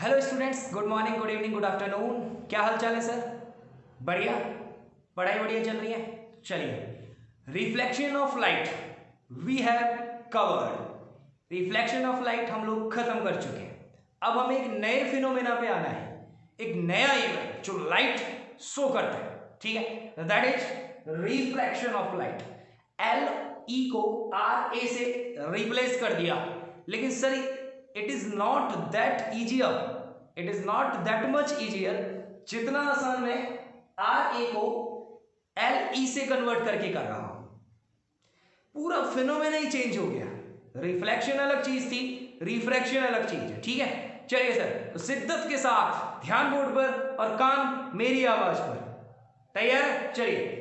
Hello students, good morning, good evening, good afternoon. क्या हाल चाल है सर? बढ़िया, पढ़ाई बढ़िया चल रही है। चलिए, reflection of light we have covered. Reflection of light हम लोग खत्म कर चुके हैं। अब हमें एक नए फिनोमेना पे आना है, एक नया इवेंट जो लाइट शो करता है। ठीक है, that is reflection of light. L E को आर ए से रिप्लेस कर दिया, लेकिन sir it is not that easier, it is not that much easier जितना आसान मैं आर ए को एल ई से कन्वर्ट करके कर रहा हूं। पूरा फिनोमेना ही चेंज हो गया। रिफ्लेक्शन अलग चीज थी, रिफ्रैक्शन अलग चीज है। ठीक है, चलिए सर, तो शिद्दत के साथ ध्यान बोर्ड पर और कान मेरी आवाज पर। तैयार है? चलिए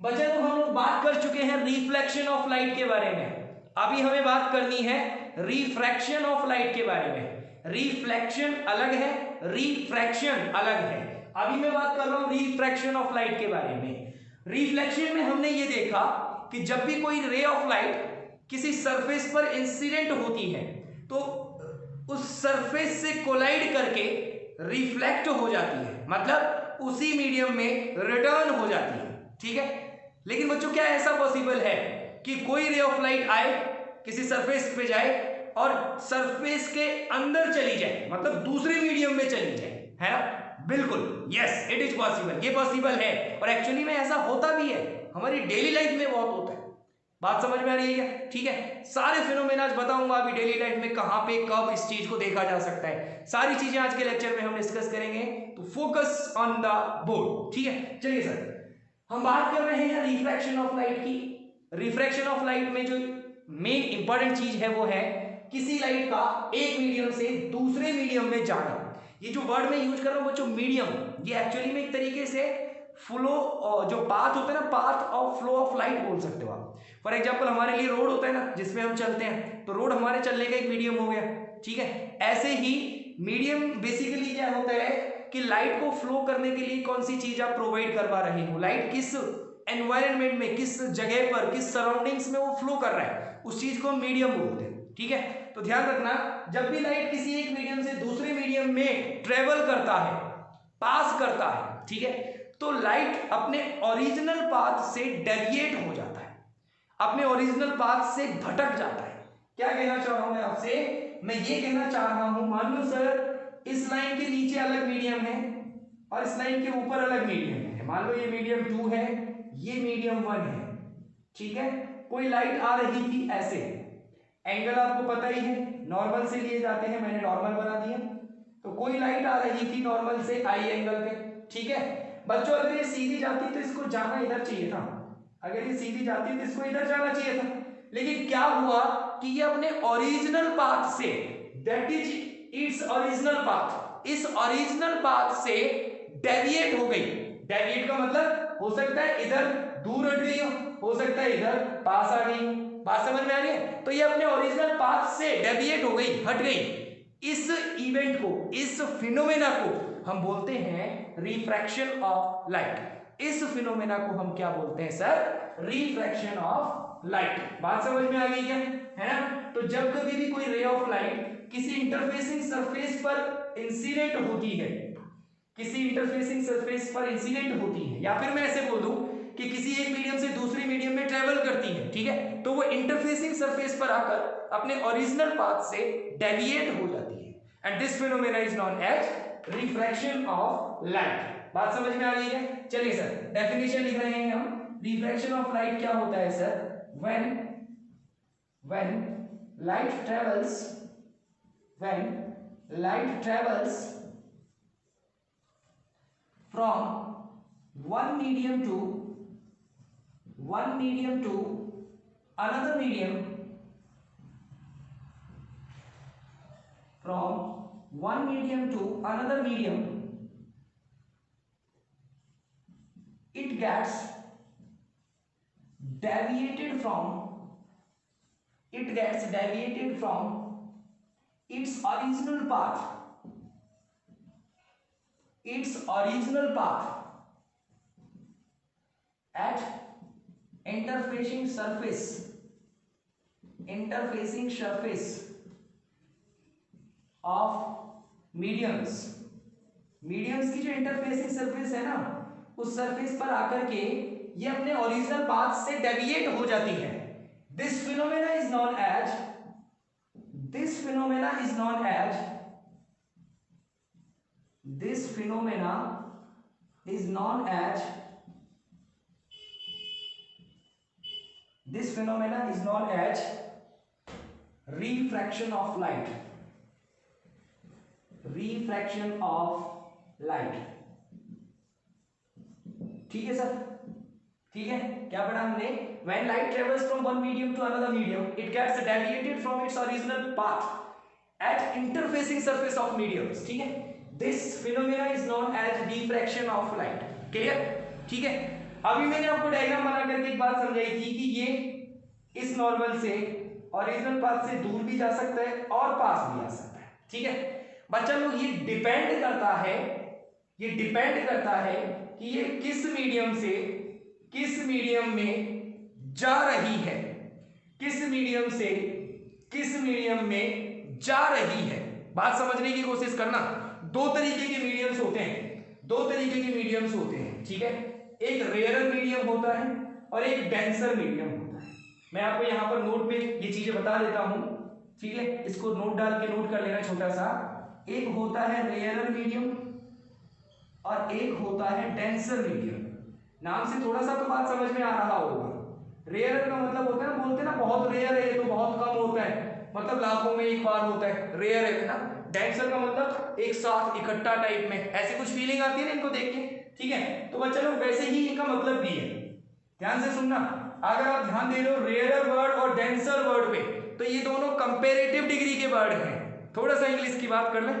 बच्चे, तो हम लोग बात कर चुके हैं रिफ्लेक्शन ऑफ लाइट के बारे में। अभी हमें बात करनी है रिफ्रैक्शन ऑफ लाइट के बारे में। रिफ्लेक्शन अलग है, रिफ्रैक्शन अलग है। अभी मैं बात कर रहा हूं रिफ्रैक्शन ऑफ लाइट के बारे में। रिफ्लेक्शन में हमने ये देखा कि जब भी कोई रे ऑफ लाइट किसी सरफेस पर इंसिडेंट होती है तो उस सरफेस से कोलाइड करके रिफ्लेक्ट हो जाती है, मतलब उसी मीडियम में रिटर्न हो जाती है। ठीक है, लेकिन बच्चों क्या ऐसा पॉसिबल है कि कोई रे ऑफ लाइट आए, किसी सरफेस पे जाए और सरफेस के अंदर चली जाए, मतलब दूसरे मीडियम में चली जाए? है ना? बिल्कुल, यस इट इज पॉसिबल, ये पॉसिबल है और एक्चुअली में ऐसा होता भी है, हमारी डेली लाइफ में बहुत होता है। बात समझ में आ रही है क्या? ठीक है, सारे फिनोमेना बताऊंगा अभी डेली लाइफ में कहां पे कब इस चीज को देखा जा सकता है। सारी चीजें आज के लेक्चर में हम डिस्कस करेंगे, तो फोकस ऑन द बोर्ड। ठीक है, चलिए सर, हम बात कर रहे हैं रिफ्रैक्शन ऑफ लाइट की। रिफ्रैक्शन ऑफ लाइट में जो मेन इंपॉर्टेंट चीज है वो है किसी लाइट का एक मीडियम से दूसरे मीडियम में जाना। ये जो वर्ड मैं यूज कर रहा हूं बच्चों, मीडियम, ये एक्चुअली में एक तरीके से फ्लो, जो पाथ होता है ना, path of flow of light बोल सकते हो आप। फॉर एग्जांपल हमारे लिए रोड होता है ना जिसमें हम चलते हैं, तो रोड हमारे चलने का एक मीडियम हो गया। ठीक है, ऐसे ही मीडियम बेसिकली क्या होता है कि लाइट को फ्लो करने के लिए कौन सी चीज आप प्रोवाइड करवा रहे हो, लाइट किस एनवायरनमेंट में, किस जगह पर, किस सराउंडिंग्स में वो फ्लो कर रहा है, उस चीज को हम मीडियम बोलते हैं। ठीक है, तो ध्यान रखना, जब भी लाइट किसी एक मीडियम से दूसरे मीडियम में ट्रेवल करता है, पास करता है, ठीक है, तो लाइट अपने ओरिजिनल पाथ से डेविएट हो जाता है, अपने ओरिजिनल पाथ से भटक जाता है। क्या कहना चाह रहा हूं मैं आपसे? मैं ये कहना चाह रहा हूं, मान लो सर इस लाइन के नीचे अलग मीडियम है और इस लाइन के ऊपर अलग मीडियम है। मान लो ये मीडियम 2 है, ये मीडियम 1 है। ठीक है, कोई लाइट आ रही थी ऐसे, एंगल आपको पता ही है, नॉर्मल से लिए जाते हैं, मैंने नॉर्मल बना दिया। तो कोई लाइट आ रही थी नॉर्मल से आई एंगल पे। ठीक है बच्चों, अगर ये सीधी जाती तो इसको जाना इधर चाहिए था, अगर ये सीधी जाती तो इसको इधर जाना चाहिए था, लेकिन क्या हुआ कि ये अपने ओरिजिनल पाथ से, that is its original path, इस ओरिजिनल पाथ से डेविएट हो गई। डेविएट का मतलब हो सकता है इधर दूर हट गई हो सकता है इधर पास आ गई। बात समझ में आ रही है? तो ये अपने ओरिजिनल पाथ से डेविएट हो गई, हट गई। इस इवेंट को, इस फिनोमेना को हम बोलते हैं रिफ्रैक्शन ऑफ लाइट। इस फिनोमेना को हम क्या बोलते हैं सर? Refraction of light. बात समझ में आ गई क्या? है ना? तो जब कभी भी कोई रे ऑफ लाइट किसी इंटरफेसिंग सरफेस पर इंसिडेंट होती है, किसी इंटरफेसिंग सरफेस पर इंसिडेंट होती है, या फिर मैं ऐसे बोल दूं कि किसी एक मीडियम से दूसरे मीडियम में ट्रेवल करती है, ठीक है, तो वो इंटरफेसिंग सरफेस पर आकर अपने ओरिजिनल पाथ से डेविएट हो जाती है, and this phenomena is known as refraction of light. बात समझ में आ गई है? चलिए सर, डेफिनेशन लिख रहे हैं हम। रिफ्रैक्शन ऑफ लाइट क्या होता है sir? when light travels, when light travels from one medium to another medium, from one medium to another medium, it gets deviated from its original path, at interfacing surface of mediums, mediums की जो interfacing surface है ना, उस surface पर आकर के ये अपने ओरिजिनल पाथ से डेविएट हो जाती है। This phenomena is known as, this phenomena is known as, this phenomena is known as, this phenomena is known as refraction of light, refraction of light। ठीक है सर, ठीक है। क्या पढ़ा हमने? when light travels from one medium to another medium it gets deviated from its original path at interfacing surface of mediums। ठीक है, this phenomena is known as refraction of light। Clear? ठीक है। अभी मैंने आपको डायग्राम बना करके एक बात समझाई थी कि ये इस नॉर्मल से ओरिजिनल पाथ से दूर भी जा सकता है और पास भी आ सकता है। ठीक है बच्चा लोग, ये डिपेंड करता है, ये डिपेंड करता है कि ये किस मीडियम से किस मीडियम में जा रही है, किस मीडियम से किस मीडियम में जा रही है। बात समझने की कोशिश करना। दो तरीके के मीडियम्स होते हैं, दो तरीके के मीडियम्स होते हैं। ठीक है, एक रेयरर मीडियम होता है और एक डेंसर मीडियम होता है। मैं आपको यहां पर नोट में ये चीजें बता देता हूं। ठीक है, इसको नोट डाल के नोट कर लेना छोटा सा। एक होता है रेयरर मीडियम और एक होता है डेंसर मीडियम। नाम से थोड़ा सा तो बात समझ में आ रहा होगा। रेयरर का मतलब होता है ना, बोलते हैं ना बहुत रेयर है, तो बहुत कम होता है, मतलब लाखों में एक बार होता है, रेयर है ना। डेंसर का मतलब एक साथ इकट्ठा टाइप में, ऐसे कुछ फीलिंग आती है ना इनको देख के। ठीक है, तो बच्चा लोग वैसे ही इनका मतलब भी है, ध्यान से सुनना। अगर आप ध्यान दे रहे हो रेयरर वर्ड और डेंसर वर्ड पे, तो ये दोनों कंपैरेटिव डिग्री के वर्ड हैं। थोड़ा सा इंग्लिश की बात कर ले।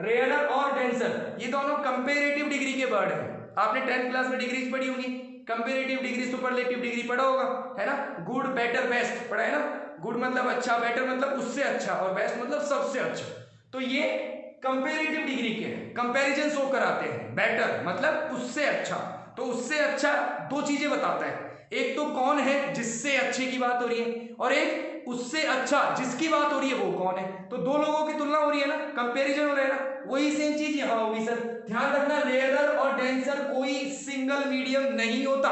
रेयरर और डेंसर ये दोनों कंपैरेटिव डिग्री के वर्ड हैं। आपने 10th क्लास में डिग्रीज पढ़ी होंगी, कंपैरेटिव डिग्री, सुपरलेटिव डिग्री पढ़ा होगा, है ना। गुड, बेटर, बेस्ट पढ़ा है ना। गुड मतलब अच्छा, बेटर मतलब उससे अच्छा, और बेस्ट मतलब सबसे अच्छा। तो ये कंपैरेटिव डिग्री के हैं, कंपैरिजन शो कराते हैं। बेटर मतलब उससे अच्छा, तो उससे अच्छा दो चीजें बताता है। एक तो कौन है जिससे अच्छे की बात हो रही है, और एक उससे अच्छा जिसकी बात हो रही है वो कौन है। तो दो लोगों की तुलना हो रही है ना, कंपैरिजन हो रहा है ना। वही सेम चीज यहां होगी सर। ध्यान रखना, रेयरर और डेंसर कोई सिंगल मीडियम नहीं होता।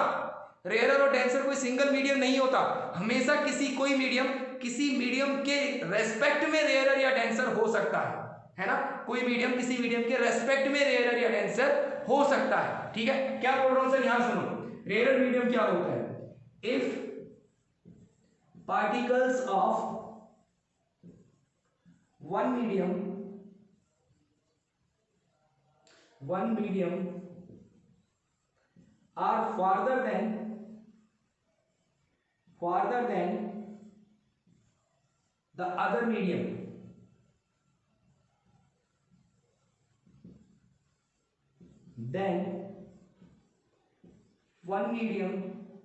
रेयरर और डेंसर कोई सिंगल मीडियम नहीं होता। हमेशा कोई मीडियम किसी मीडियम के रेस्पेक्ट में रेयरर या डेंसर हो सकता है ना। कोई मीडियम किसी मीडियम के रेस्पेक्ट में रेयरर या डेंसर हो सकता है। ठीक है, क्या बोल रहा हूं सर, यहां सुनो। रेयरर मीडियम क्या होता है? If particles of one medium are farther than the other medium, then one medium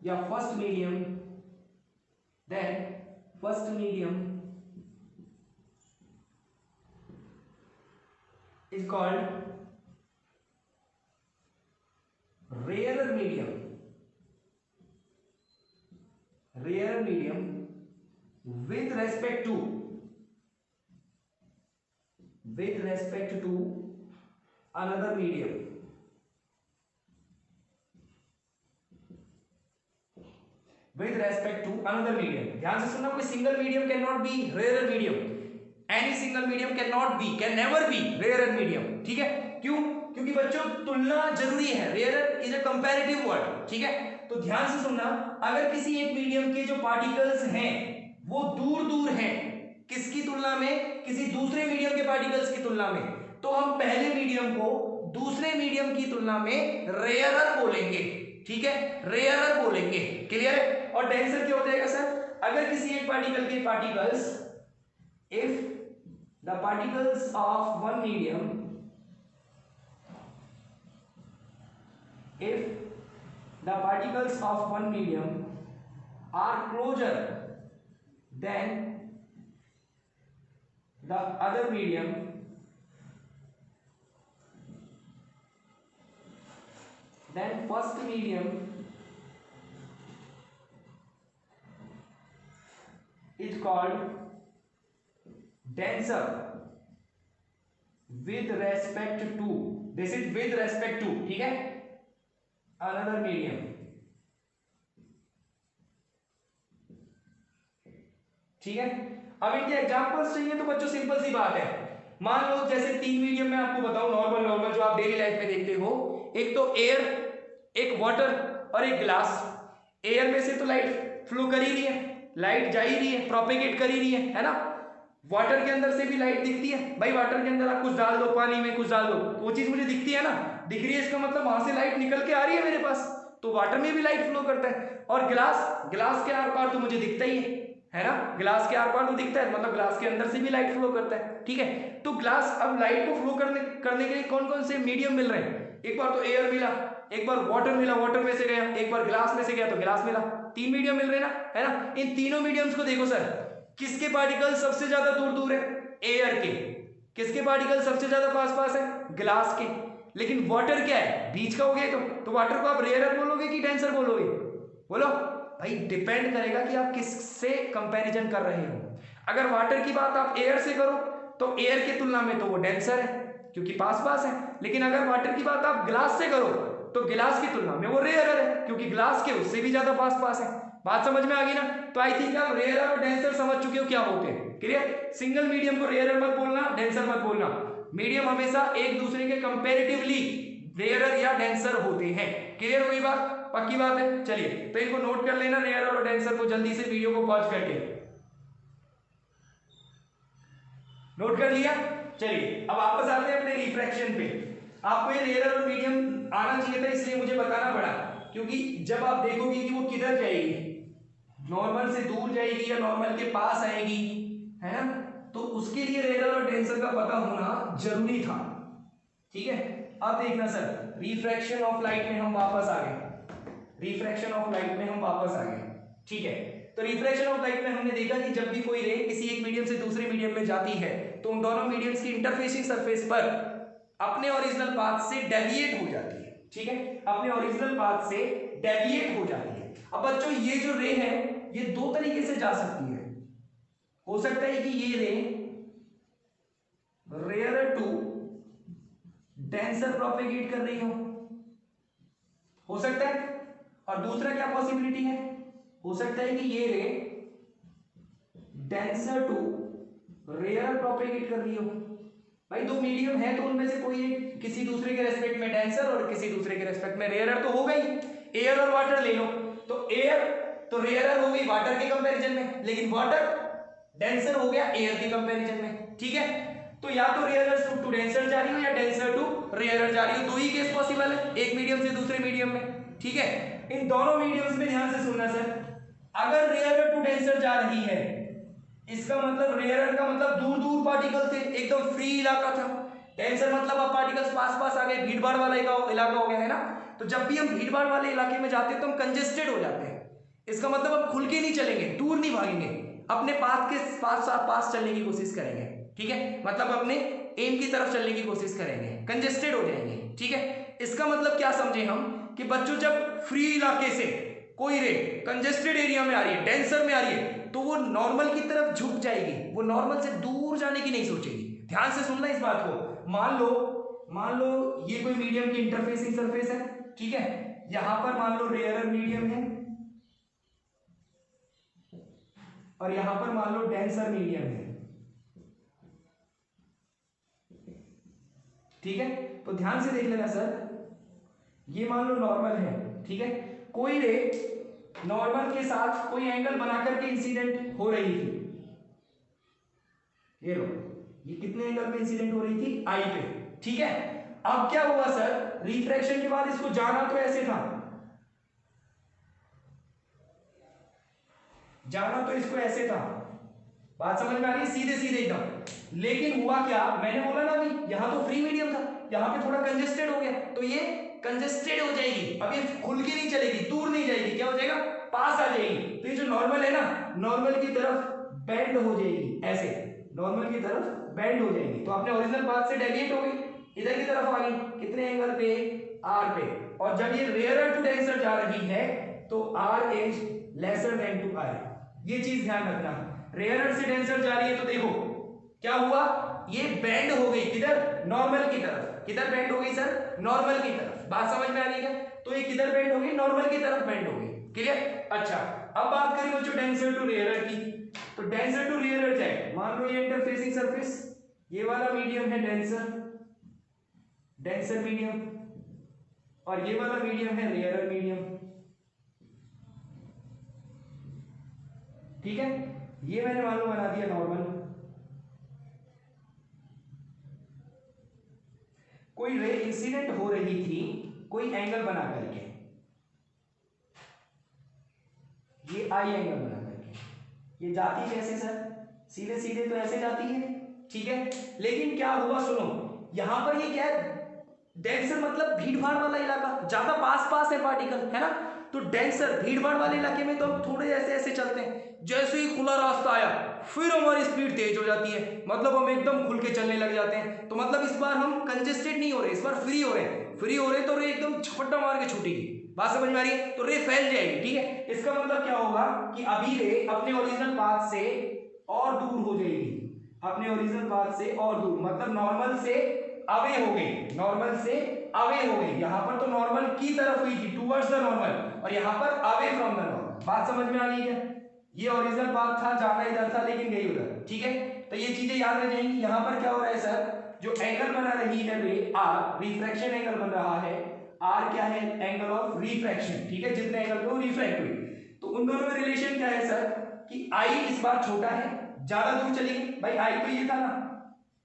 या first medium, then first medium is called rarer medium with respect to another medium। with respect to another medium, ध्यान से सुनना। कोई single medium can not be rare medium, any single medium can not be, can never be rare medium. ठीक है, क्यों? क्योंकि बच्चों तुलना जरूरी है। Rare is a comparative word. ठीक है, तो ध्यान से सुनना। अगर किसी एक मीडियम के जो पार्टिकल्स हैं वो दूर दूर हैं, किसकी तुलना में? किसी दूसरे मीडियम के पार्टिकल्स की तुलना में, तो हम पहले मीडियम को दूसरे मीडियम की तुलना में रेयरर बोलेंगे। ठीक है, रेयरर बोलेंगे। क्लियर है? और डेंसर क्या हो जाएगा सर? अगर किसी एक पार्टिकल के particles, if the particles of one medium, if the particles of one medium are closer than the other medium, then first medium is called denser with respect to, this is with respect to, ठीक है, another medium, ठीक है। अब इनके examples चाहिए तो बच्चों simple सी बात है, मान लो जैसे 3 मीडियम में आपको बताऊं, नॉर्मल जो आप डेली लाइफ में देखते हो, एक तो एयर, एक वाटर और एक ग्लास। एयर में से तो लाइट फ्लो कर ही रही है, लाइट जा ही रही है, प्रोपेगेट कर ही रही है ना। वाटर के अंदर से भी लाइट दिखती है भाई, वाटर के अंदर आप कुछ डाल दो, पानी में कुछ डाल दो, वो चीज मुझे दिखती है ना, दिख रही है, इसका मतलब वहां से लाइट निकल के आ रही है मेरे पास, तो वाटर में भी लाइट फ्लो करता है। और ग्लास के आर पार तो मुझे दिखता ही है ना, ग्लास के आर पार तो दिखता है, मतलब ग्लास के अंदर से भी लाइट फ्लो करता है, ठीक है। तो ग्लास, अब लाइट को फ्लो करने के लिए कौन कौन से मीडियम मिल रहे हैं, एक बार तो एयर मिला, एक बार वाटर मिला, वाटर में से गया, एक बार ग्लास में से गया तो ग्लास मिला, 3 मीडियम मिल रहे ना, है ना। इन तीनों मीडियम्स को देखो सर, किसके पार्टिकल सबसे ज्यादा दूर दूर है, एयर के, किसके पार्टिकल सबसे ज्यादा पास पास है, ग्लास के। लेकिन वाटर क्या है, बीच का हो गया, तो वाटर को आप रेयरर बोलोगे कि डेंसर बोलोगे, बोलो भाई, डिपेंड करेगा कि आप किससे कंपैरिजन कर रहे हो। अगर वाटर की बात आप एयर से करो तो एयर की तुलना में तो वो डेंसर है क्योंकि पास पास है, लेकिन अगर वाटर की बात आप ग्लास से करो तो गिलास की तुलना में वो रेयरर है क्योंकि ग्लास के उससे भी ज्यादा पास पास है। बात समझ में आ गई ना। तो आई थिंक आप रेयरर और डेंसर समझ चुके हो क्या होते हैं, क्लियर। सिंगल मीडियम को रेयरर मत बोलना, डेंसर मत बोलना, मीडियम हमेशा एक दूसरे के कंपैरेटिवली रेयरर या डेंसर होते हैं। क्लियर हो गई बात, पक्की बात है। चलिए तो इनको नोट कर लेना, रेयरर और डेंसर को, जल्दी से वीडियो को पॉज करके नोट कर लिया। चलिए अब वापस आते हैं अपने रिफ्रैक्शन पे। आपको ये रेयरर और मीडियम आना चाहिए था, इसलिए मुझे बताना पड़ा, क्योंकि जब आप देखोगे कि वो किधर जाएगी, नॉर्मल से दूर जाएगी या नॉर्मल के पास आएगी, है ना, तो उसके लिए रेयरर और डेंसर का पता होना जरूरी था, ठीक है। अब देखना सर, रिफ्रैक्शन ऑफ लाइट में हम वापस आ गए, रिफ्रैक्शन ऑफ लाइट में हम वापस आ गए, ठीक है। तो रिफ्रैक्शन ऑफ लाइट में हमने देखा कि जब भी कोई रे किसी एक मीडियम से दूसरे मीडियम में जाती है तो उन दोनों मीडियम्स की इंटरफेसिंग सरफेस पर अपने ओरिजिनल पाथ से डेविएट हो जाती है, ठीक है, अपने ओरिजिनल पाथ से डेविएट हो जाती है। अब बच्चों ये जो रे है ये दो तरीके से जा सकती है, हो सकता है कि ये रे रेयर टू डेंसर प्रोपेगेट कर रही हो सकता है, और दूसरा क्या पॉसिबिलिटी है, हो सकता है कि ये रे डेंसर टू रेयर प्रोपेगेट कर रही हो। भाई दो मीडियम है तो उनमें से कोई एक किसी दूसरे के रेस्पेक्ट में डेंसर और किसी दूसरे के रेस्पेक्ट में रेयरर तो हो गई। एयर और वाटर ले लो तो एयर तो रेयरर हो गई वाटर के कंपैरिजन में, लेकिन वाटर डेंसर हो गया एयर के कंपैरिजन में, ठीक है। तो या तो रेयरर टू डेंसर जा रही हो या डेंसर टू रेयरर जा रही हो, दो ही केस पॉसिबल है, एक मीडियम से दूसरे मीडियम में, ठीक है। इन दोनों मीडियम्स में ध्यान से सुनना सर, अगर रेयरर टू डेंसर जा रही है इसका मतलब रेयरर का मतलब दूर दूर पार्टिकल थे, एकदम फ्री इलाका था, डेंसर मतलब अब पार्टिकल्स पास पास आ गए, भीड़ भाड़ वाला इलाका हो गया, है ना। तो जब भी हम भीड़ भाड़ वाले इलाके में जाते हैं तो हम कंजेस्टेड हो जाते हैं, इसका मतलब हम खुल के नहीं चलेंगे, दूर नहीं भागेंगे, अपने पाथ के पास चलने की कोशिश करेंगे, ठीक है, मतलब अपने एम की तरफ चलने की कोशिश करेंगे, कंजेस्टेड हो जाएंगे, ठीक है। इसका मतलब क्या समझे हम कि बच्चों जब फ्री इलाके से कोई रे कंजेस्टेड एरिया में आ रही है, डेंसर में आ रही है, तो वो नॉर्मल की तरफ झुक जाएगी, वो नॉर्मल से दूर जाने की नहीं सोचेगी। ध्यान से सुनना इस बात को। मान लो ये कोई मीडियम की इंटरफेसिंग सरफेस है, ठीक है, यहां पर मान लो रेयरर मीडियम है और यहां पर मान लो डेंसर मीडियम है, ठीक है। तो ध्यान से देख लेना सर, ये मान लो नॉर्मल है, ठीक है, कोई रे नॉर्मल के साथ कोई एंगल बनाकर के इंसिडेंट हो रही थी, ये लो, ये कितने एंगल पे इंसिडेंट हो रही थी, आई पे, ठीक है। अब क्या हुआ सर, रिफ्रैक्शन के बाद इसको जाना तो ऐसे था, जाना तो इसको ऐसे था, बात समझ में आ रही है, सीधे सीधे एकदम। लेकिन हुआ क्या, मैंने बोला ना अभी, यहां तो फ्री मीडियम था, यहां पे थोड़ा कंजेस्टेड हो गया, तो ये कंजेस्टेड हो जाएगी, अब ये खुल के नहीं चलेगी, दूर नहीं जाएगी, क्या हो जाएगा, पास आ जाएगी। तो ये जो नॉर्मल है ना, नॉर्मल की तरफ बेंड हो जाएगी, ऐसे नॉर्मल की तरफ बेंड हो जाएगी, तो अपने ओरिजिनल पाथ से डेविएट हो गई, इधर की तरफ आ गई, कितने एंगल पे, आर पे। और जब ये रेयरर टू डेंसर जा रही है तो r is lesser than to i, ये चीज ध्यान रखना। रेयरर से डेंसर जा रही है तो देखो क्या हुआ, ये बेंड हो गई, किधर, नॉर्मल की तरफ। किधर बेंड हो गई सर? नॉर्मल की तरफ। बात समझ में आ रही है? तो ये किधर बेंड हो गई? नॉर्मल की तरफ बेंड हो गई। क्लियर? अच्छा, अब बात करें बच्चों डेंसर टू रेयरर की। तो डेंसर टू रेयरर क्या है? मान लो ये इंटरफेसिंग सरफेस, ये वाला मीडियम है डेंसर, डेंसर मीडियम, और ये वाला मीडियम है रेयरर मीडियम। ठीक है, ये मैंने मान लो बना दिया नॉर्मल। कोई रे इंसिडेंट हो रही थी कोई एंगल बना करके, ये आई एंगल बना करके, ये जाती कैसे सर? सीधे सीधे तो ऐसे जाती है। ठीक है, लेकिन क्या हुआ सुनो, यहां पर ये क्या है? डेंसर मतलब भीड़ भाड़ वाला इलाका, ज्यादा पास पास है पार्टिकल, है ना? तो डेंसर भीड़ भाड़ वाले इलाके में तो हम थोड़े ऐसे ऐसे चलते हैं, जैसे ही खुला रास्ता आया फिर हमारी स्पीड तेज हो जाती है, मतलब हम एकदम खुल के चलने लग जाते हैं। तो मतलब इस बार हम कंजेस्टेड नहीं हो रहे, इस बार फ्री हो रहे हैं। फ्री हो रहे तो रे एकदम झपट्टा मार के छूटेगी। बात समझ में आ रही है? तो रे फैल जाएगी। ठीक है, इसका मतलब क्या होगा कि अभी रे अपने ओरिजिनल पाथ से और दूर हो जाएगी, अपने ओरिजिनल पाथ से और दूर, मतलब नॉर्मल से अवे हो गई, नॉर्मल से अवे हो गई। यहां पर तो नॉर्मल की तरफ हुई थी, टुवर्ड्स द नॉर्मल, और यहां पर अवे फ्रॉम द नॉर्मल। बात समझ में आ गई है? ये ओरिजिनल पाथ था, जाना इधर था लेकिन गई उधर। ठीक है, तो ये चीजें याद रह जाएंगी। यहां पर क्या हो रहा है सर? जो एंगल बना रही है रे आर, रिफ्रैक्शन एंगल बन रहा है। आर क्या है? Angle of refraction. ठीक है, जितने एंगल पे वो रिफ्रैक्ट हुई, तो उन दोनों में रिलेशन क्या है सर? कि आई इस बार छोटा है, ज्यादा दूर चली गई। भाई आई तो ये था ना,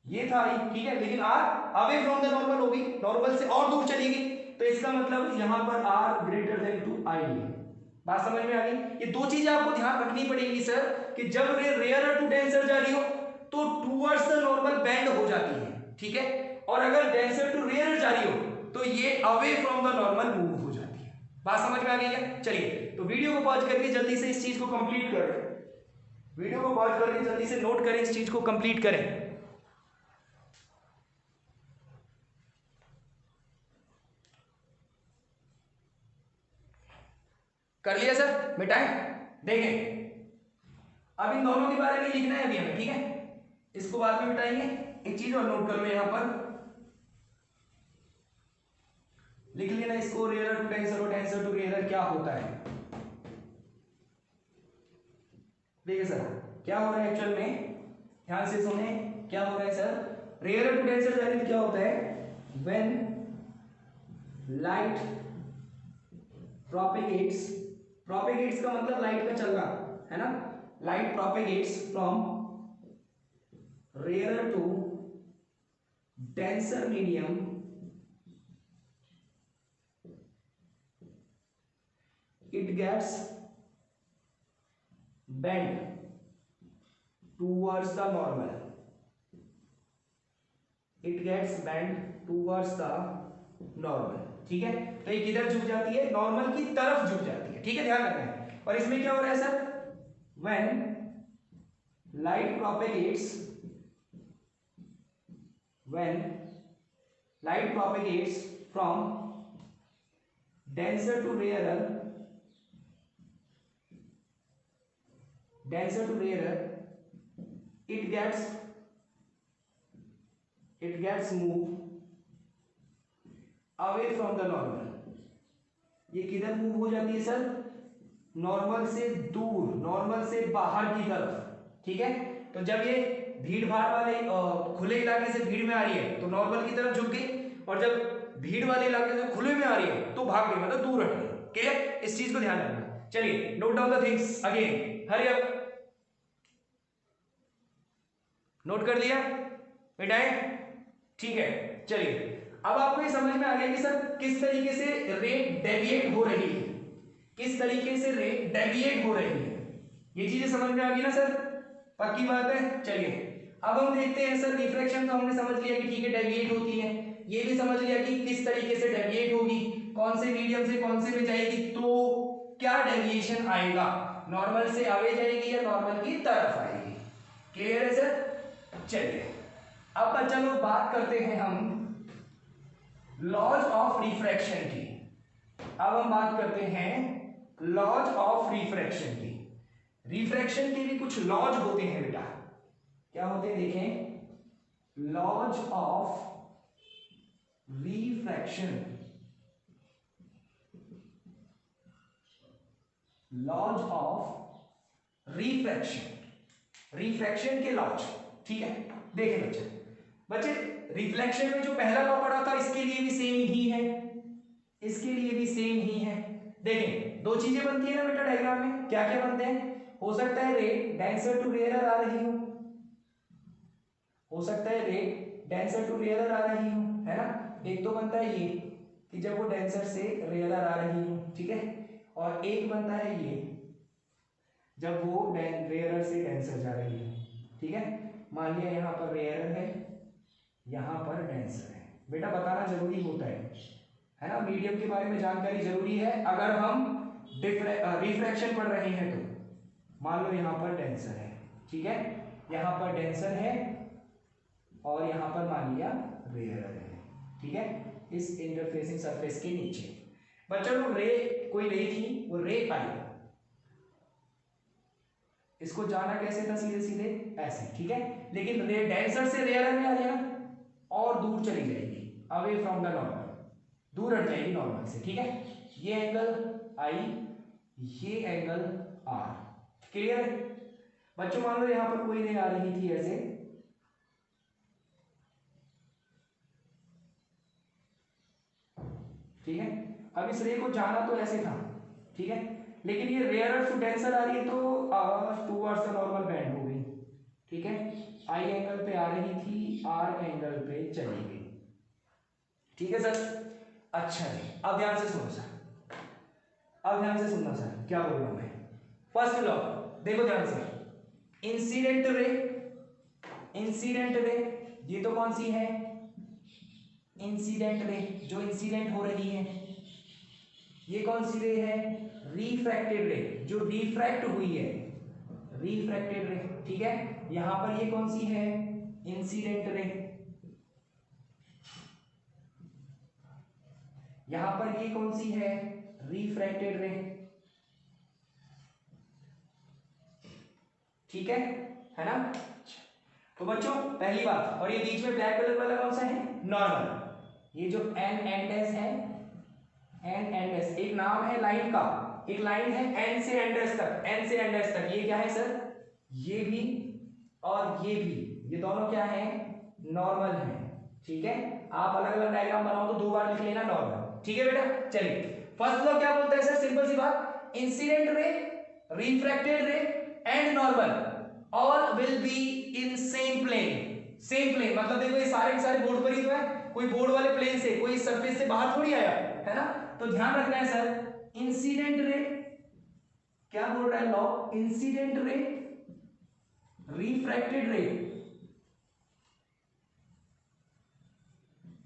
ये था आई, ठीक है, लेकिन are away from the normal होगी, नॉर्मल से और दूर चली गई। तो इसका मतलब यहां पर आर ग्रेटर देन टू आई है। बात समझ में आ गई? ये दो चीजें आपको ध्यान रखनी पड़ेगी सर, कि जब रे रेयरर टू डेंसर जा रही हो तो टुवर्ड्स द नॉर्मल बेंड हो जाती है। ठीक है, और अगर डेंसर टू रेयरर जा रही हो तो ये away from the normal move हो जाती है। बात समझ में आ गई है? चलिए, तो वीडियो को पॉज करके जल्दी से इस चीज को कंप्लीट करें। वीडियो को पॉज करके जल्दी से नोट करें, इस चीज को कंप्लीट करें। कर लिया सर? मिटाएं? देखें, अब इन दोनों के बारे में लिखना है अभी हमें। ठीक है, इसको बाद में मिटाएंगे। एक चीज और नोट कर लो, यहां पर लिख लेना इसको, रेयरर टू डेंसर और डेंसर टू रेयरर क्या होता है। देखिए सर क्या हो रहा है एक्चुअल में, ध्यान से सुने क्या हो रहा है सर। रेयरर टू डेंसर जा रही तो क्या होता है? व्हेन लाइट प्रोपेगेट्स, प्रोपेगेट्स का मतलब लाइट का चलना है ना, light propagates from rarer to denser medium, it gets bent towards the normal, it gets bent towards the normal। ठीक है, तो ये किधर झुक जाती है? नॉर्मल की तरफ झुक जाती है। ठीक है, ध्यान रखना है। और इसमें क्या हो रहा है sir? when light propagates, when light propagates from denser to rarer, denser to rarer, it gets moved away from the normal। ये किधर मूव हो जाती है सर? नॉर्मल से दूर, नॉर्मल से बाहर की तरफ। ठीक है, तो जब ये भीड़ भाड़ वाले खुले इलाके से भीड़ में आ रही है तो नॉर्मल की तरफ झुक गई, और जब भीड़ वाले इलाके से खुले में आ रही है तो भाग गई, मतलब दूर हट गई। क्लियर? इस चीज को ध्यान रखना। चलिए, note down the things again, hurry up. Note कर लिया? मिटाएं? ठीक है, चलिए, अब आपको ये समझ में आ गया कि सर किस तरीके से रे डेविएट हो रही है, किस तरीके से रे डेविएट हो रही है। ये चीजें समझ में आ गई ना सर? पक्की बात है। चलिए, अब हम देखते हैं सर, रिफ्रैक्शन तो हमने समझ लिया कि ठीक है डेविएट होती है, ये भी समझ लिया कि किस तरीके से डेविएट होगी, कौन से मीडियम से कौन से में जाएगी, तो क्या डेविएशन आएगा, नॉर्मल से अवे जाएगी या नॉर्मल की तरफ आएगी। क्लियर है सर? चलिए, अब चलो बात करते हैं हम लॉज ऑफ रिफ्रैक्शन की। अब हम बात करते हैं लॉज ऑफ रिफ्रैक्शन की। रिफ्रैक्शन के भी कुछ लॉज होते हैं बेटा। क्या होते हैं? देखें, laws of refraction, laws of refraction, refraction के लॉज। ठीक है, देखें बच्चे, बच्चे रिफ्लेक्शन में जो पहला लॉ पढ़ा था इसके लिए भी सेम ही है, इसके लिए भी सेम ही है। देखें दो चीजें बनती है ना बेटा डायग्राम में, क्या क्या बनते हैं? हो सकता है रे डेंसर टू रेयरर आ रही हो सकता है रे डेंसर टू रेयरर आ रही हो, है ना। एक तो बनता है ये कि जब वो डेंसर से रेयरर आ रही हो, ठीक है, और एक बनता है ये जब वो रेयरर से डेंसर जा रही है। ठीक है, मान लिया यहाँ पर रेयरर है, यहाँ पर डेंसर है। बेटा बताना जरूरी होता है ना, मीडियम के बारे में जानकारी जरूरी है। अगर हम रिफ्रैक्शन पढ़ रहे हैं तो मान लो यहाँ पर डेंसर है, ठीक है, यहाँ पर डेंसर है और यहाँ पर मान लिया रेयरर है, ठीक है, इस इंटरफेसिंग सरफेस के नीचे। बच्चों रे कोई रे थी, वो रे आई, इसको जाना कैसे था? सीधे सीधे ऐसे, ठीक है, लेकिन रे डेंसर से रेयरर में आ गया और दूर चली जाएगी, अवे फ्रॉम द नॉर्मल, दूर हट जाएगी नॉर्मल से। ठीक है, ये एंगल आई, ये एंगल आर, क्लियर है बच्चों? मान लो यहां पर कोई रे आ रही थी ऐसे, ठीक है, अब इस रे को जाना तो ऐसे था, ठीक है, लेकिन ये रेयरर टू डेंसर आ रही है तो टूवर्ड्स द नॉर्मल बैंड हो गई, ठीक है, आई एंगल पे आ रही थी, आर एंगल पे चली गई। ठीक है सर? अच्छा जी, अब ध्यान से सुनो सर, अब ध्यान से सुनना सर, क्या बोल रहा हूं मैं। फर्स्ट लॉ देखो ध्यान से, इंसिडेंट रे, इंसिडेंट रे, ये तो कौन सी है? इंसिडेंट रे, जो इंसिडेंट हो रही है। ये कौन सी रे है? रिफ्रैक्टेड रे, जो रिफ्रैक्ट हुई है, रिफ्रैक्टेड रे, ठीक है। यहां पर ये कौन सी है? इंसिडेंट रे, यहां पर ये कौन सी है? रिफ्रैक्टेड रे, ठीक है ना। तो बच्चों पहली बात, और ये बीच में ब्लैक कलर वाला कौन सा है? नॉर्मल। ये जो एन एंड एस है, एन एंड एस एक नाम है लाइन का, एक लाइन है एन से एंड एस तक, एन से एंड एस तक, ये क्या है सर? ये भी और ये भी, ये दोनों क्या है? नॉर्मल है, ठीक है। आप अलग अलग डायग्राम बनाओ तो दो बार लिख लेना नॉर्मल, ठीक है बेटा। चलिए फर्स्ट लॉ क्या बोलता है सर? सिंपल सी बात, incident ray, refracted ray and normal all will be in same plane. Same plane मतलब देखो ये सारे के सारे बोर्ड पर ही तो है, कोई बोर्ड वाले प्लेन से, कोई सरफेस से बाहर थोड़ी आया है ना। तो ध्यान रखना है सर, इंसिडेंट रे क्या बोल रहा है law? Incident ray, refracted ray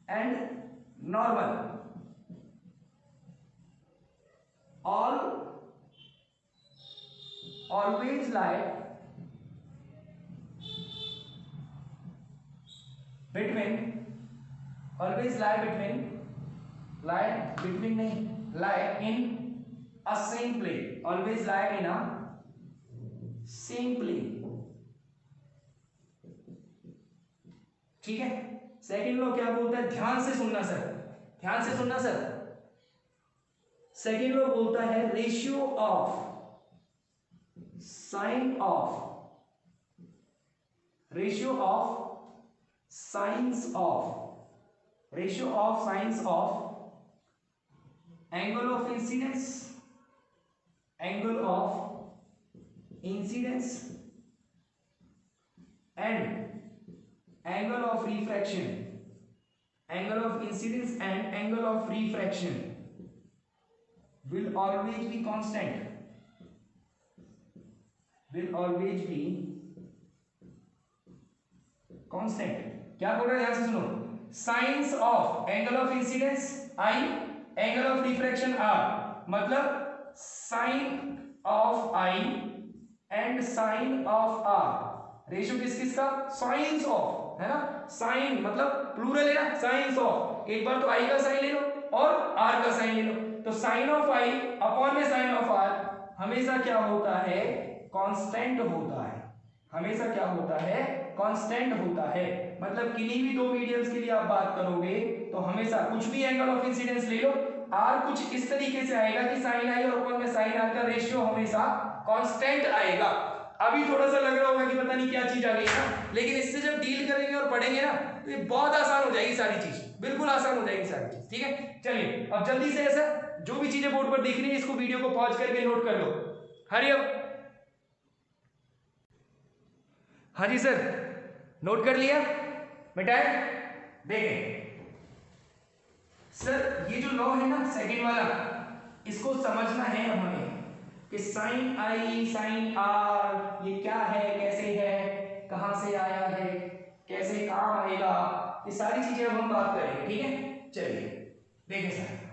and normal all always lie between, always lie between, lie between नहीं, lie in a same plane, always lie in a same plane, ठीक है। सेकंड लॉ क्या बोलता है? ध्यान से सुनना सर, ध्यान से सुनना सर। सेकेंड लॉ बोलता है ratio of sine of, ratio of science of, ratio of science of angle of incidence, angle of incidence and angle of refraction, angle of incidence and angle of refraction will always be constant, will always be constant। क्या बोल रहे हैं? ध्यान से सुनो, sine of angle of incidence i, angle of refraction r, मतलब sine of i and sine of r, ratio किस किस का? साइंस ऑफ, है ना, साइन मतलब प्लूरल है ना, साइंस ऑफ, एक बार तो आई का साइन ले लो और आर का साइन ले लो, तो साइन ऑफ आई अपॉन में साइन ऑफ आर हमेशा क्या होता है? कांस्टेंट होता है, हमेशा क्या होता है? कांस्टेंट होता है। मतलब किन्हीं भी दो मीडियम्स के लिए आप बात करोगे तो हमेशा कुछ भी एंगल ऑफ इंसिडेंस ले लो, आर कुछ इस तरीके से आएगा कि साइन आई और वन में साइन आर का रेशियो हमेशा कांस्टेंट आएगा। अभी थोड़ा सा लग रहा होगा कि पता नहीं क्या चीज आ गई ना, लेकिन इससे जब डील करेंगे और पढ़ेंगे ना तो ये बहुत आसान हो जाएगी सारी चीज, बिल्कुल आसान हो जाएगी सारी चीज। ठीक है, चलिए अब जल्दी से ऐसा जो भी चीजें बोर्ड पर दिख रही है इसको वीडियो को पॉज करके नोट कर लो। हरी अब, हाँ जी सर, नोट कर लिया, मिटाए। देखें सर, ये जो लॉ है ना सेकंड वाला, इसको समझना है अब हमें कि साइन आई साइन आर ये क्या है, कैसे है, कहां से आया है, कैसे काम आएगा, ये सारी चीजें अब हम बात करेंगे। ठीक है, चलिए देखें सर,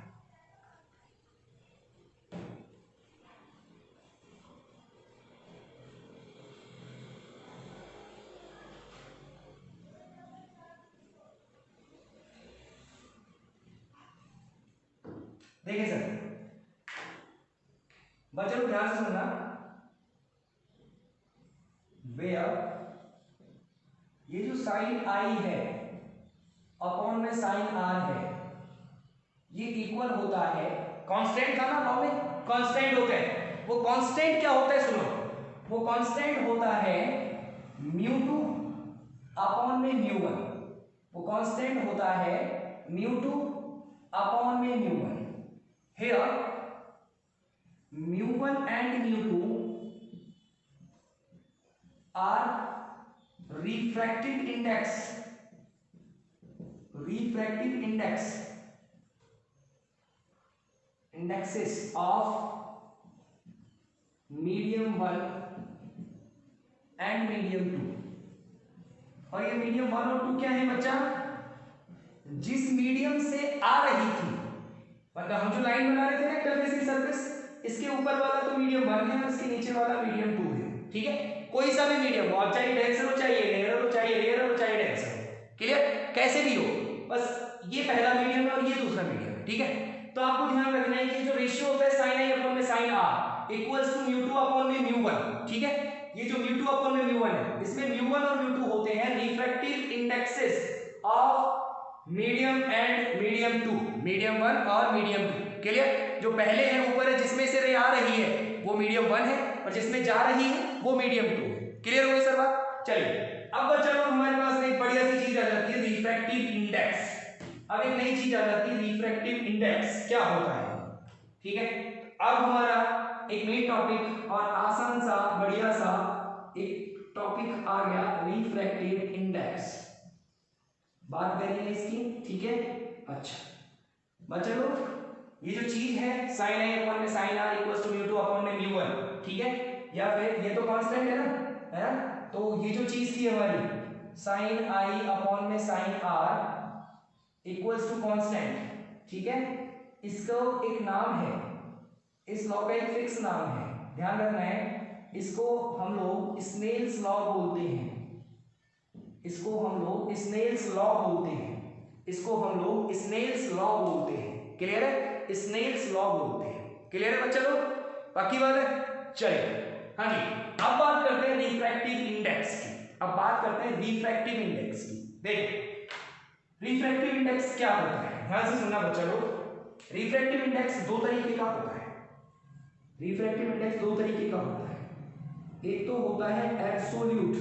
देखिए सर बच्चों ध्यान से सुनना, वे अब ये जो साइन आई है अपॉन में साइन आर है, ये इक्वल होता है, कांस्टेंट था ना लॉ में, कांस्टेंट होता है, वो कांस्टेंट क्या होता है सुनो, वो कांस्टेंट होता है म्यू टू अपॉन में म्यू वन, वो कांस्टेंट होता है म्यू टू अपॉन में mu one. Here mu one and mu two are refractive index, refractive indexes of medium 1 and medium 2। और ये मीडियम 1 और 2 क्या है बच्चा, जिस मीडियम से आ रही थी, मतलब हम जो लाइन बना रहे थे ना इंटरफेसिंग सरफेस, इसके ऊपर वाला तो मीडियम 1 है और इसके नीचे वाला मीडियम 2 है। ठीक है, कोई सा भी मीडियम हो, अब चाहे डेंसर हो, चाहे लेयर हो, चाहे रेयर हो, चाहे डेंसर हो, क्लियर, कैसे भी हो, बस ये पहला मीडियम है और ये दूसरा मीडियम है। ठीक है, तो आपको ध्यान रखना है कि जो रेशियो होता है साइन आई अपॉन में sine R equals to mu two upon में म्यू वन। ठीक है, ये जो म्यू टू अपॉन में म्यू वन है, इसमें म्यू वन और म्यू टू होते हैं refractive indexes of medium and medium two, medium one और मीडियम टू। क्लियर, जो पहले है ऊपर है जिसमें से रे आ रही है वो मीडियम वन है और जिसमें जा रही है वो मीडियम टू है। क्लियर हो गई सर बात। चलिए अब चलो हमारे पास एक बढ़िया सी चीज आ जाती है रिफ्रैक्टिव इंडेक्स। अब एक नई चीज आ जाती है रिफ्रैक्टिव इंडेक्स क्या होता है। ठीक है, अब हमारा एक नई टॉपिक और आसान सा बढ़िया सा एक टॉपिक आ गया रिफ्रैक्टिव इंडेक्स, बात करेंगे इसकी। ठीक है, अच्छा बच्चों ये जो चीज है साइन आई अपॉन में sine R equals to mu two upon में म्यू वन, ठीक है, या फिर ये तो कांस्टेंट है ना, है ना, तो ये जो चीज थी हमारी साइन आई अपॉन में sine R equals to constant. ठीक है, इसको एक नाम है, इस लॉ का एक फिक्स नाम है, ध्यान रखना है, इसको हम लोग स्नेल्स लॉ बोलते हैं, इसको हम लोग स्नेल्स लॉ बोलते हैं, इसको हम लोग स्नेल्स लॉ बोलते हैं। क्लियर है, स्नेल्स लॉ बोलते हैं। क्लियर है बच्चा लोग, बाकी बात है। चलिए हाँ जी, अब बात करते हैं रिफ्रैक्टिव इंडेक्स की, अब बात करते हैं रिफ्रैक्टिव इंडेक्स की। देखिए रिफ्रैक्टिव इंडेक्स क्या होता है, ध्यान से सुनना बच्चा लोग। रिफ्रैक्टिव इंडेक्स दो तरीके का होता है, रिफ्रैक्टिव इंडेक्स दो तरीके का होता है, एक तो होता है absolute,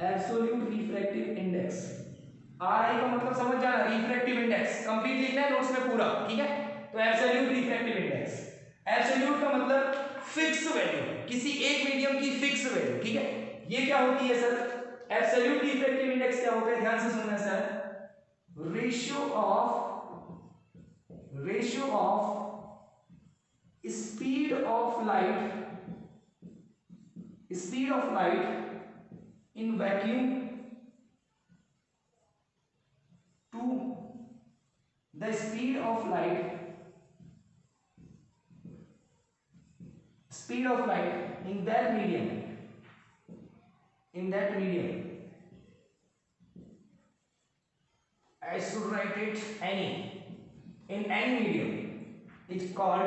absolute refractive index, are आई का मतलब समझ जाना, रिफ्रैक्टिव इंडेक्स कंप्लीट लिखना है नोट्स में पूरा। ठीक है, तो एब्सोल्यूट रिफ्रैक्टिव इंडेक्स, एब्सोल्यूट का मतलब फिक्स वैल्यू, किसी एक मीडियम की फिक्स वैल्यू। ठीक है, ये क्या होती है सर, एब्सोल्यूट रिफ्रैक्टिव इंडेक्स क्या होता है, ध्यान से सुनना sir, ratio of speed of light in vacuum to the speed of light in that medium, I should write it in any medium, it's called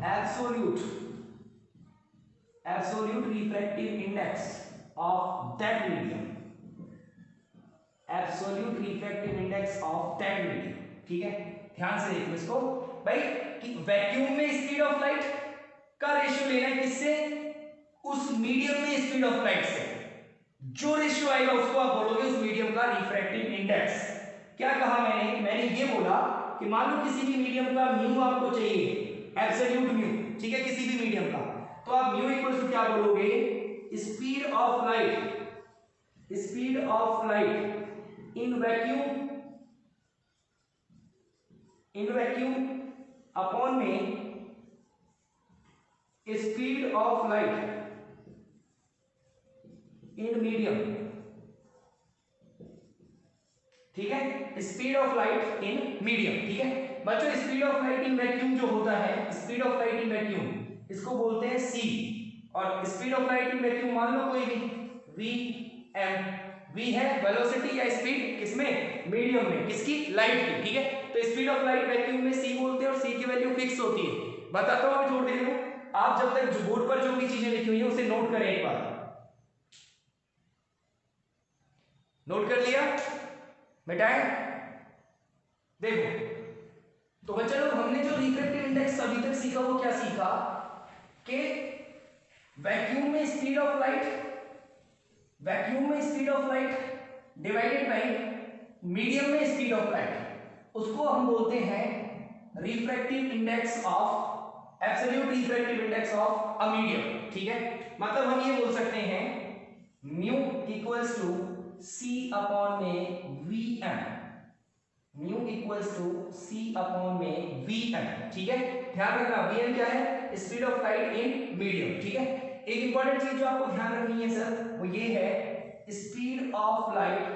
absolute refractive index, of that medium, absolute refractive index of that medium. ठीक है, ध्यान से देखो इसको भाई कि vacuum में speed of light का रेशियो लेना है किससे, उस मीडियम में स्पीड ऑफ लाइट से। जो रेशियो आएगा उसको आप बोलोगे उस मीडियम का रिफ्रैक्टिव इंडेक्स। क्या कहा मैंने ये बोला कि मान लो किसी भी मीडियम का म्यू आपको चाहिए, एब्सोल्यूट म्यू, ठीक है, किसी भी मीडियम का, तो आप म्यू इक्वल टू क्या बोलोगे, speed of light in vacuum upon में speed of light in medium. ठीक है, speed of light in medium. ठीक है बच्चों, speed of light in vacuum जो होता है, speed of light in vacuum, इसको बोलते हैं c। और speed of light in vacuum मान लो कोई भी vm, v है वेलोसिटी या स्पीड किसमें, मीडियम में, किसकी, लाइट की। ठीक है, तो स्पीड ऑफ लाइट वैक्यूम में c बोलते हैं और c की वैल्यू फिक्स होती है। बताता हूं अभी थोड़ी देर में। आप जब तक बोर्ड पर जो भी चीजें लिखी हुई है उसे नोट करें एक बार। नोट कर लिया बेटाएं? देखो तो बच्चा लोग, हमने जो रिफ्रैक्टिव इंडेक्स अभी तक सीखा वो क्या सीखा कि वैक्यूम में speed of light divided by medium में स्पीड ऑफ लाइट, उसको हम बोलते हैं refractive index of, absolute refractive index of a medium. ठीक है, मतलब हम ये बोल सकते हैं mu equals to c upon में vm, mu equals to c upon में vm। ठीक है, ध्यान रखना vm क्या है, speed of light in medium. ठीक है, एक इंपॉर्टेंट चीज जो आपको ध्यान रखनी है सर, वो ये है speed of light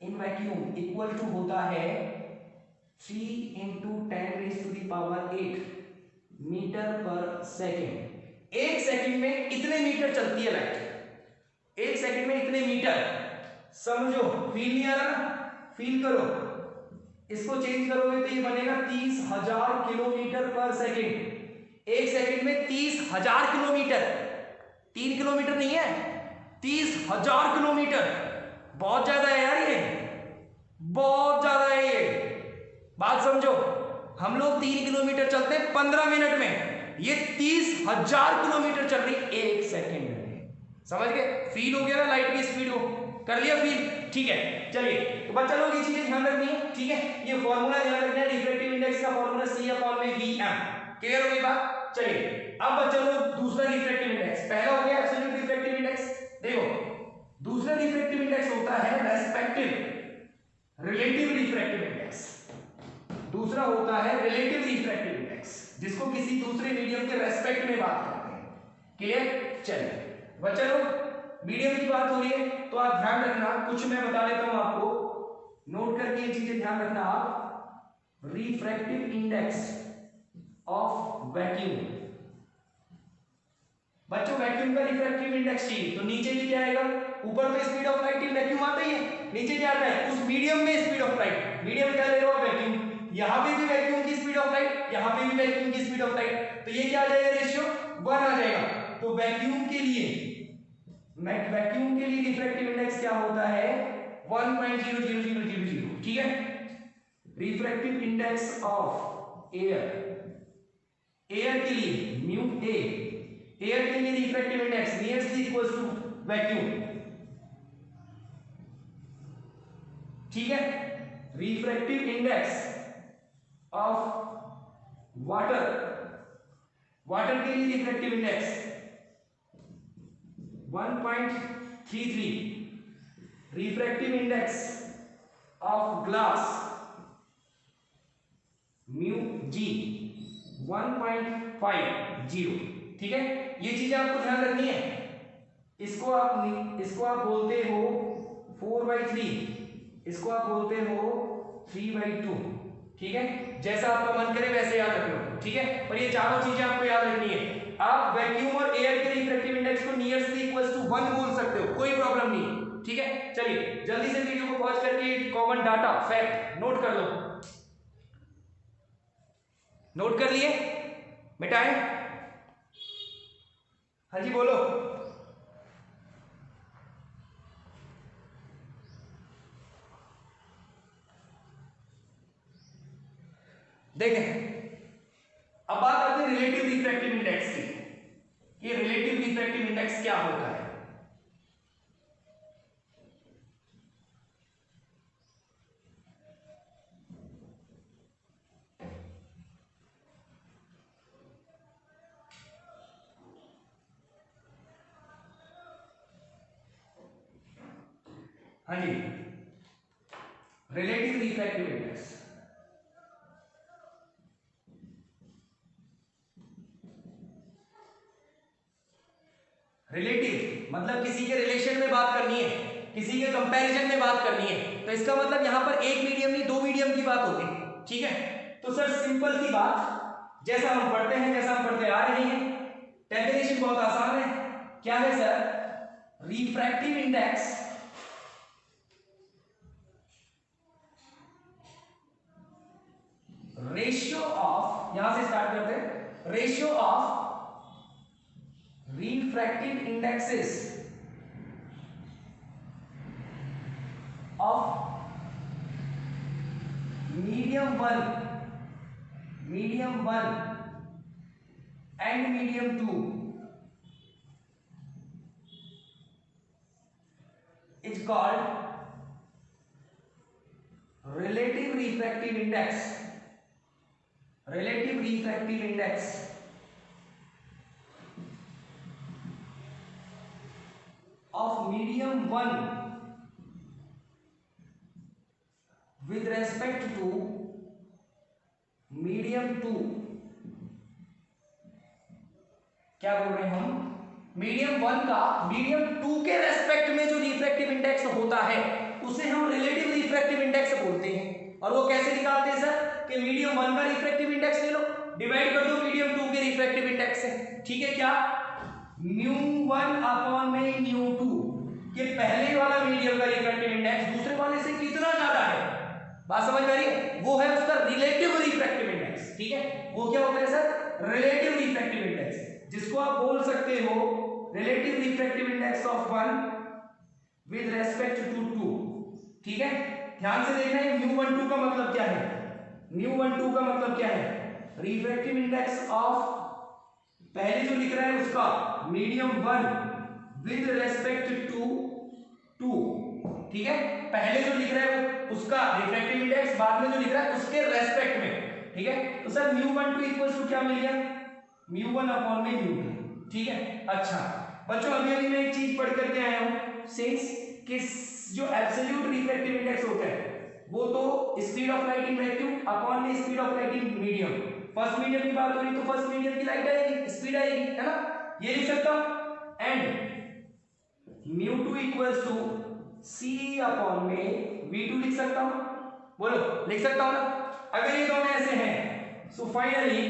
in vacuum equal to होता है 3 × 10⁸ मीटर पर सेकेंड। एक सेकंड में इतने मीटर चलती है लाइट, एक सेकंड में इतने मीटर, समझो, फील नहीं आ रहा ना, फील करो, इसको चेंज करोगे तो ये बनेगा 30,000 किलोमीटर पर सेकंड। एक सेकंड में 30,000 किलोमीटर, 3 किलोमीटर नहीं है, 30,000 किलोमीटर, बहुत ज्यादा है यार, ये बहुत ज्यादा है ये, बात समझो। हम लोग 3 किलोमीटर चलते हैं 15 मिनट में, ये 30,000 किलोमीटर चल रही एक सेकंड में। समझ गए, फील हो गया ना लाइट की स्पीड को, कर लिया फील? ठीक है, चलिए तो बच्चा लोग ये चीजें ध्यान रखनी है। ठीक है, ये फॉर्मूला ध्यान रखना है, रिफ्रैक्टिव इंडेक्स का फॉर्मूला c अपॉन में vm। क्लियर हो गई बात? चलिए अब बच्चा लोग दूसरा रिफ्रैक्टिव इंडेक्स, पहला हो गया एब्सोल्यूट रिफ्रैक्टिव इंडेक्स, देखो दूसरा रिफ्रैक्टिव इंडेक्स होता है रेस्पेक्टिव रिलेटिव रिफ्रैक्टिव इंडेक्स। दूसरा होता है रिलेटिव रिफ्रैक्टिव इंडेक्स, जिसको किसी दूसरे मीडियम के रेस्पेक्ट में बात करते हैं। क्लियर? चलिए बच्चा लोग, मीडियम की बात हो रही है तो आप ध्यान रखना, कुछ मैं बता देता हूं आपको, नोट करके ये चीजें ध्यान रखना आप। रिफ्रैक्टिव इंडेक्स ऑफ वैक्यूम, बच्चों वैक्यूम का रिफ्रैक्टिव इंडेक्स चाहिए तो नीचे भी क्या आएगा, ऊपर तो speed of light in vacuum आता ही है, नीचे क्या आता है, उस मीडियम में स्पीड ऑफ लाइट। मीडियम क्या ले रहे हो, वैक्यूम, यहां पे भी वैक्यूम की स्पीड ऑफ लाइट, यहां पे भी वैक्यूम की स्पीड ऑफ लाइट, तो ये क्या आ जाएगा, रेशियो 1 आ जाएगा। तो वैक्यूम के लिए रिफ्रैक्टिव इंडेक्स क्या होता है, 1.00000। ठीक है, रिफ्रैक्टिव इंडेक्स ऑफ एयर के लिए म्यू ए, एयर के लिए refractive index nearest equals to vacuum. ठीक है, रिफ्रैक्टिव इंडेक्स ऑफ वाटर के लिए refractive index 1.33, refractive index of glass mu g 1.50। ठीक है, ये चीजें आपको ध्यान रखनी है। इसको आप बोलते हो 4/3, इसको आप बोलते हो 3/2। ठीक है, जैसा आपका मन करे वैसे याद रख लो। ठीक है, पर ये चारों चीजें आपको याद रखनी है। आप वैक्यूम और एयर के रिफ्रैक्टिव इंडेक्स को नियरेस्ट इक्वल्स टू 1 बोल सकते हो, कोई प्रॉब्लम नहीं। ठीक है, चलिए जल्दी से वीडियो को पॉज करके कॉमन डाटा फैक्ट नोट कर लो। नोट कर लिए? मिटाएं? हाँ जी बोलो। देखें, अब बात करते हैं रिलेटिव रिफ्रैक्टिव इंडेक्स की। ये रिलेटिव रिफ्रैक्टिव इंडेक्स क्या होता है? हाँ जी, रिलेटिव रिफ्रैक्टिव इंडेक्स। रिलेटिव मतलब किसी के रिलेशन में बात करनी है, किसी के कंपैरिजन में बात करनी है, तो इसका मतलब यहां पर एक मीडियम नहीं दो मीडियम की बात होगी। ठीक है, तो सर सिंपल सी बात, जैसा हम पढ़ते हैं, जैसा हम पढ़ते आ रहे हैं, डेफिनेशन बहुत आसान है। क्या है sir? Refractive index ratio of, यहां से स्टार्ट करते हैं, ratio of refractive indexes of medium 1 and medium 2 is called relative refractive index. Relative refractive index of medium 1 with respect to medium 2, क्या बोल रहे हैं हम? मीडियम 1 का मीडियम 2 के रेस्पेक्ट में जो रिफ्रैक्टिव इंडेक्स होता है उसे हम रिलेटिव रिफ्रैक्टिव इंडेक्स बोलते हैं। और वो कैसे निकालते हैं सर? कि मीडियम 1 का रिफ्रैक्टिव इंडेक्स ले लो, डिवाइड कर दो मीडियम 2 के रिफ्रैक्टिव इंडेक्स से। ठीक है, क्या μ1 अपॉन में μ2 के पहले वाला मीडियम का रिफ्रैक्टिव इंडेक्स दूसरे वाले से कितना ज्यादा है, बात समझ में आ रही है? वो है उसका रिलेटिव रिफ्रैक्टिव इंडेक्स। ठीक है, वो क्या होता है सर? रिलेटिव रिफ्रैक्टिव इंडेक्स, जिसको आप बोल सकते हो relative refractive index of 1 with respect to 2। ठीक है, ध्यान से देखना है μ12 का मतलब क्या है। μ12 का मतलब क्या है? रिफ्रैक्टिव इंडेक्स ऑफ, पहले जो लिख रहा है उसका मीडियम 1 विद रेस्पेक्ट टू 2। ठीक है, पहले जो लिख रहा है उसका रिफ्रैक्टिव इंडेक्स, बाद में जो लिख रहा है उसके रेस्पेक्ट में। ठीक है, तो सर μ12 इक्वल्स टू क्या मिल गया? μ1 अपॉन में μ2। ठीक है, अच्छा बच्चों अभी अभी मैं एक चीज पढ़ करके आया हूं, सिंस कि जो एब्सोल्यूट रिफ्रैक्टिव इंडेक्स होता है वो तो speed of light in vacuum upon में speed of light in medium. First medium की बात हो रही तो फर्स्ट मीडियम की लाइट आएगी, स्पीड आएगी, है ना? ये लिख सकता हूं। And μ2 equals to c upon में v2 लिख सकता हूं। बोलो, लिख सकता हूं ना? अगर ये दोनों ऐसे हैं सो फाइनली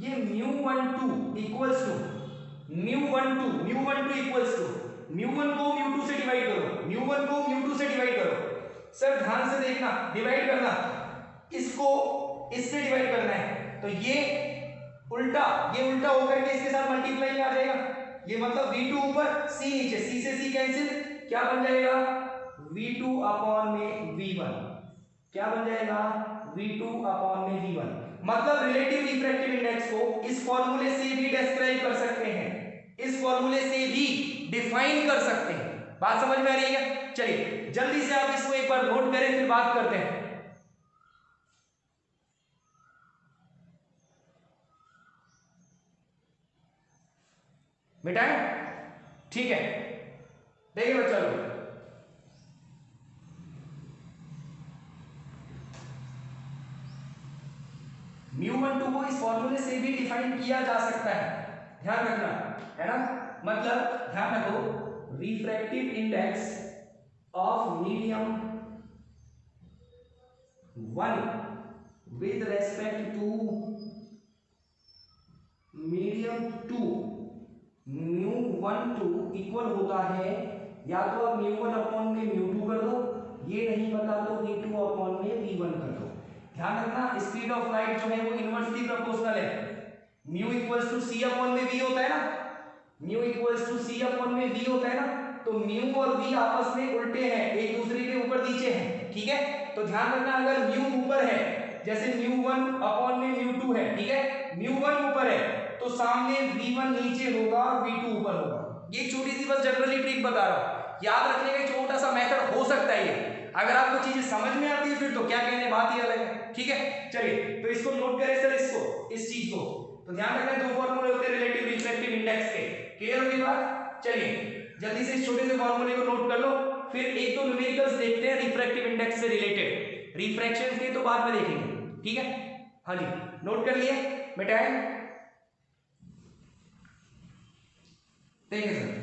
ये μ12 इक्वल्स टू μ12 इक्वल्स टू μ1 को μ2 से डिवाइड करो, μ1 को μ2 से डिवाइड करो। सर ध्यान से देखना, डिवाइड करना, इसको इससे डिवाइड करना है तो ये उल्टा होकर के इसके साथ मल्टीप्लाई में आ जाएगा। ये मतलब v2 ऊपर c नीचे, c से c कैंसिल, क्या बन जाएगा? v2 अपॉन में v1। क्या बन जाएगा? v2 अपॉन में v1। मतलब रिलेटिव रिफ्रैक्टिव इंडेक्स को इस फॉर्मूले से भी डिस्क्राइब कर सकते हैं, इस फॉर्मूले से भी डिफाइन कर सकते हैं। बात समझ में आ रही है? चलिए जल्दी से आप इसको एक बार नोट करें, फिर बात करते हैं। मिटाएं? ठीक है, देखिए बच्चा लोग, μ12 को इस फॉर्मूले से भी डिफाइन किया जा सकता है, ध्यान रखना, है ना? मतलब ध्यान रखो, refractive index of medium 1 with respect to medium 2, μ12 equal होता है, या तो आप μ1 अपॉन में μ2 कर दो ये नहीं पता तो v2 अपॉन में v1 कर दो। ध्यान रखना स्पीड ऑफ लाइट जो है वो इनवर्सली प्रोपोर्शनल है। Mu equals to c upon में v होता है ना, mu equals to c upon में v होता है ना, तो म्यू और v आपस में उल्टे हैं, एक दूसरे के ऊपर नीचे हैं, ठीक है। तो ध्यान रखना अगर म्यू ऊपर है, जैसे μ1 अपॉन में μ2 है, ठीक है, μ1 ऊपर है तो सामने v1 नीचे होगा, v2 ऊपर होगा। ये छोटी सी बस जनरली ट्रिक बता रहा हूं, याद रखने का छोटा सा मेथड हो सकता है ये। अगर आपको चीजें समझ में आती है फिर तो क्या कहने, बात ही अलग है, ठीक है। चलिए तो इसको नोट करें सर, इसको, इस चीज को तो ध्यान रखना, दो फॉर्मूले होते हैं रिलेटिव रिफ्रैक्टिव इंडेक्स के। क्लियर होगी बात? चलिए जल्दी से इस छोटे से फॉर्मूले को नोट कर लो, फिर एक दो न्यूमेरिकल्स देखते हैं रिफ्रैक्टिव इंडेक्स से रिलेटेड। रिफ्रैक्शन के तो बाद में देखेंगे, ठीक है। हाँ जी, नोट कर लिए मिटाएं, देखिए sir.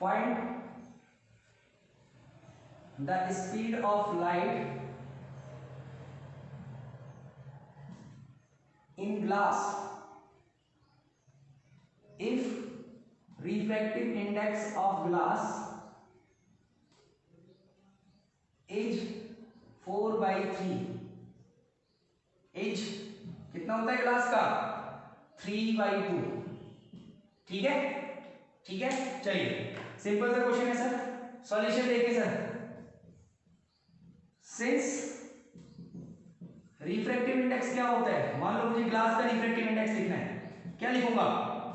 Find the speed of light in glass if refractive index of glass is 4/3। As कितना होता है ग्लास का? 3/2, ठीक है, ठीक है। चलिए सिंपल सा क्वेश्चन है सर, सॉल्यूशन देखिए सर। सिंस रिफ्रैक्टिव इंडेक्स क्या होता है, मान लो मुझे ग्लास का रिफ्रैक्टिव इंडेक्स लिखना है, क्या लिखूंगा?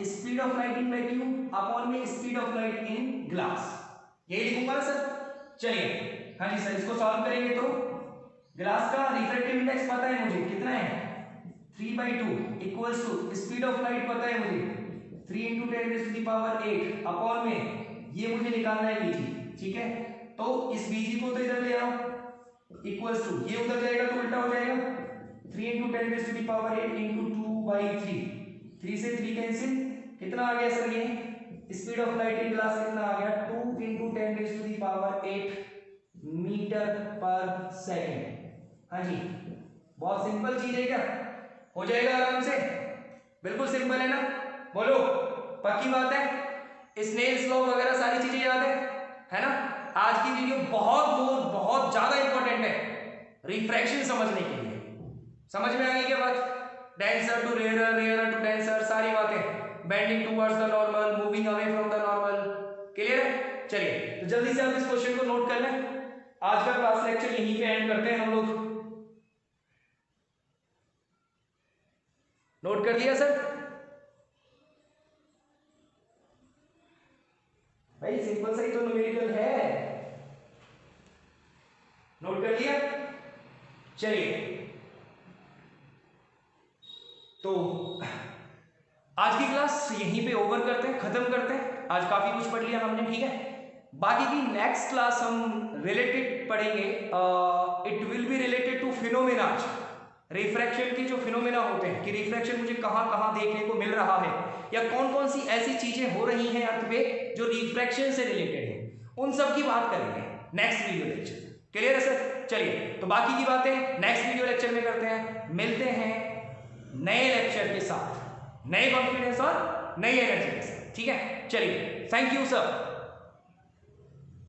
Speed of light in vacuum upon में speed of light in glass, यही लिखूंगा ना सर। चलिए हाँ जी सर, इसको सॉल्व करेंगे तो ग्लास का रिफ्रैक्टिव इंडेक्स पता है मुझे कितना है, 3/2 equals to speed of light पता है मुझे 3 × 10⁸ अपॉन में ये मुझे निकालना है बीजी, ठीक है। तो इस बीजी को तो इधर ले आओ, इक्वल्स टू ये उधर जाएगा तो उल्टा हो जाएगा, 3 × 10⁸ × 2/3, 3 से 3 कैंसिल, कितना आ गया सर? ये speed of light in glass कितना आ गया? 2 × 10⁸ मीटर पर सेकेंड। हाँ जी, बहुत सिंपल चीज है, क्या हो जाएगा आराम से, बिल्कुल सिंपल है ना, बोलो पक्की बात है। स्नेल्स लॉ वगैरह सारी चीजें याद है ना। आज की वीडियो बहुत ज्यादा इंपॉर्टेंट है रिफ्रैक्शन समझने के लिए। समझ में आ गई क्या बात? Denser to rarer, rarer to denser, सारी बातें, bending towards the normal, moving away from the normal, clear है। चलिए तो जल्दी से आप इस क्वेश्चन को नोट कर लें। आज का क्लास लेक्चर यहीं पे एंड करते हैं हम लोग। नोट कर लिया सर? भाई सिंपल सा ही तो न्यूमेरिकल है, नोट कर लिया। चलिए तो आज की क्लास यहीं पे ओवर करते हैं, खत्म करते हैं। आज काफी कुछ पढ़ लिया हमने, ठीक है। बाकी की नेक्स्ट क्लास हम रिलेटेड पढ़ेंगे, it will be related to phenomena, refraction के जो फिनोमेना होते हैं कि रिफ्रैक्शन मुझे कहां कहां देखने को मिल रहा है, या कौन कौन सी ऐसी चीजें हो रही हैं अर्थ पे जो रिफ्रैक्शन से रिलेटेड है, उन सब की बात करेंगे नेक्स्ट वीडियो लेक्चर। क्लियर है सर? चलिए तो बाकी की बातें नेक्स्ट वीडियो लेक्चर में करते हैं। मिलते हैं नए लेक्चर के साथ, नए कॉन्फिडेंस और नई एनर्जी के साथ, ठीक है। चलिए, थैंक यू सर।